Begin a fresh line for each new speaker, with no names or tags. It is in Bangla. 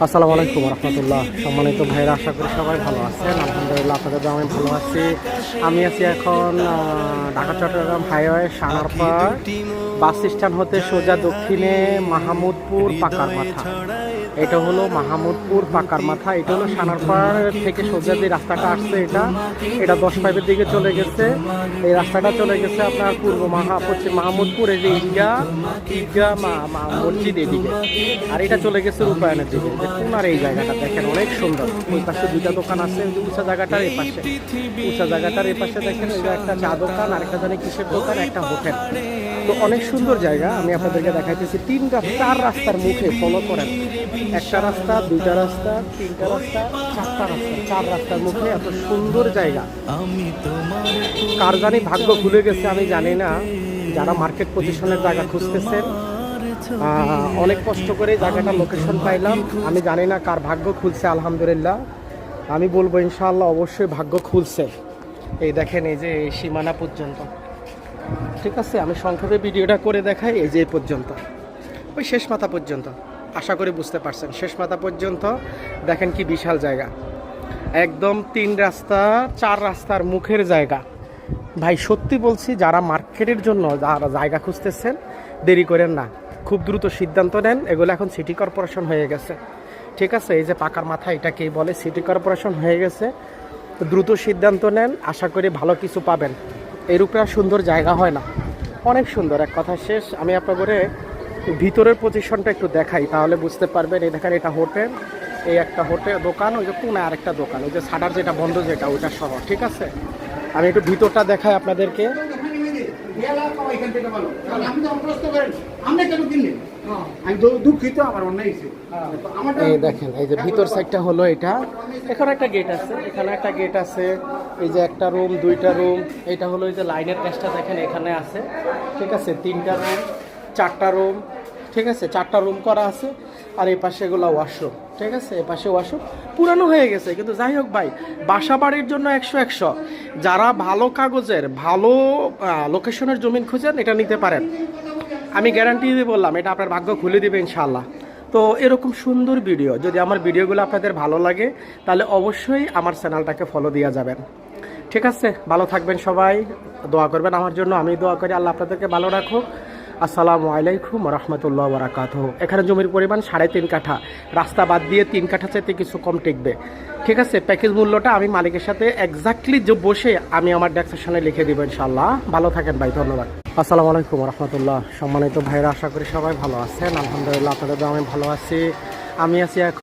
আসসালামু আলাইকুম রহমতুল্লাহ। সম্মানিত ভাইরা, আশা করি সবাই ভালো আছেন। আলহামদুলিল্লাহ, আপনাদের আমি ভালো আছি। আমি আছি এখন Dhaka Chattogram highway Sanarpar bus stand হতে সোজা দক্ষিণে মাহমুদপুর পাকার মাথা। এটা হলো মাহমুদপুর পাকার মাথা। এটা হলো সানারপাড় থেকে সোজা যে রাস্তাটা আসছে, এটা 10 দিকে চলে গেছে। এই রাস্তাটা চলে গেছে আপনার পশ্চিম মাহমুদপুর, এই যে ঈদগাহ মসজিদ এদিকে, আর এটা চলে গেছে রূপায়ণের দিকে। দেখুন, আর এই জায়গাটা দেখেন অনেক সুন্দর। ওই পাশে দুইটা দোকান আছে, উঁচা জায়গাটার এই পাশে, দেখেন ওই যে একটা চা দোকান, আর একটা জানি কিসের দোকান, একটা হোটেল। তো অনেক সুন্দর জায়গা। আমি আপনাদেরকে দেখাইতেছি 4 রাস্তার মুখে। ফলো করেন, একটা রাস্তা, দুইটা রাস্তা, তিনটা রাস্তা, 4টা রাস্তা, 4 রাস্তার মুখে এত সুন্দর জায়গা। কার জানি ভাগ্য খুলে গেছে, আমি জানি না। যারা মার্কেট পজিশনের জায়গা খুঁজতেছেন, অনেক কষ্ট করে জায়গাটা লোকেশন পাইলাম। আমি জানি না কার ভাগ্য খুলছে। আলহামদুলিল্লাহ, আমি বলবো ইনশাআল্লাহ অবশ্যই ভাগ্য খুলছে। এই দেখেন, এই যে এই সীমানা পর্যন্ত, ঠিক আছে। আমি সংক্ষেপে ভিডিওটা করে দেখাই। এই যে এই পর্যন্ত, ওই শেষ মাথা পর্যন্ত, আশা করি বুঝতে পারছেন। শেষ মাথা পর্যন্ত দেখেন কি বিশাল জায়গা। একদম 3 রাস্তা 4 রাস্তার মুখের জায়গা। ভাই সত্যি বলছি, যারা মার্কেটের জন্য যারা জায়গা খুঁজতেছেন, দেরি করেন না, খুব দ্রুত সিদ্ধান্ত নেন। এগুলো এখন সিটি কর্পোরেশন হয়ে গেছে, ঠিক আছে। এই যে পাকার মাথা, এটাকেই বলে সিটি কর্পোরেশন হয়ে গেছে। দ্রুত সিদ্ধান্ত নেন, আশা করি ভালো কিছু পাবেন। এর উপরে আর সুন্দর জায়গা হয় না, অনেক সুন্দর। এক কথা শেষ। আমি আপনাদের ভিতরের পজিশনটা একটু দেখাই, তাহলে বুঝতে পারবেন। এই দেখেন, এটা হোটেল, এই একটা হোটেল দোকান, ওই যে কোনায় আরেকটা দোকান, ওই যে সাডার যেটা বন্ধ, যেটা ওইটা সহ, ঠিক আছে। আমি একটু ভিতরটা দেখাই আপনাদেরকে। এই দেখেন, এই যে ভিতর সাইডটা হলো এটা। এখানে একটা গেট আছে, এখানে একটা গেট আছে। এই যে একটা রুম, 2টা রুম। এটা হলো এই যে লাইনের কাজটা দেখেন এখানে আছে, ঠিক আছে। 3টা রুম, 4টা রুম, ঠিক আছে। 4টা রুম করা আছে। আর এই পাশে এগুলো ওয়াশরুম, ঠিক আছে। এই পাশে ওয়াশরুম পুরানো হয়ে গেছে, কিন্তু যাই হোক ভাই, বাসা বাড়ির জন্য 100 যারা ভালো কাগজের ভালো লোকেশনের জমিন খুঁজেন, এটা নিতে পারেন। আমি গ্যারান্টি দিয়ে বললাম, এটা আপনার ভাগ্য খুলে দিবে ইনশাআল্লাহ। তো এরকম সুন্দর ভিডিও, যদি আমার ভিডিওগুলো আপনাদের ভালো লাগে, তাহলে অবশ্যই আমার চ্যানেলটাকে ফলো দিয়ে যাবেন, ঠিক আছে। ভালো থাকবেন সবাই, দোয়া করবেন আমার জন্য। আমি দোয়া করি আল্লাহ আপনাদেরকে ভালো রাখুক। আসসালামু আলাইকুম রহমতুল্লাহ বারাকাতুহু। এখানে জমির পরিমাণ 3.5 কাঠা, রাস্তা বাদ দিয়ে 3 কাঠা চাইতে কিছু কম টিকবে, ঠিক আছে। প্যাকেজ মূল্যটা আমি মালিকের সাথে এক্স্যাক্টলি বসে আমি আমার ডেসক্রিপশনে লিখে দিব ইনশাআল্লাহ। ভালো থাকেন ভাই, ধন্যবাদ। আসসালামু আলাইকুম রহমতুল্লাহ। সম্মানিত ভাইরা, আশা করি সবাই ভালো আছেন। আলহামদুলিল্লাহ, আপনাদের আমি ভালো আছি। আমি আছি এখন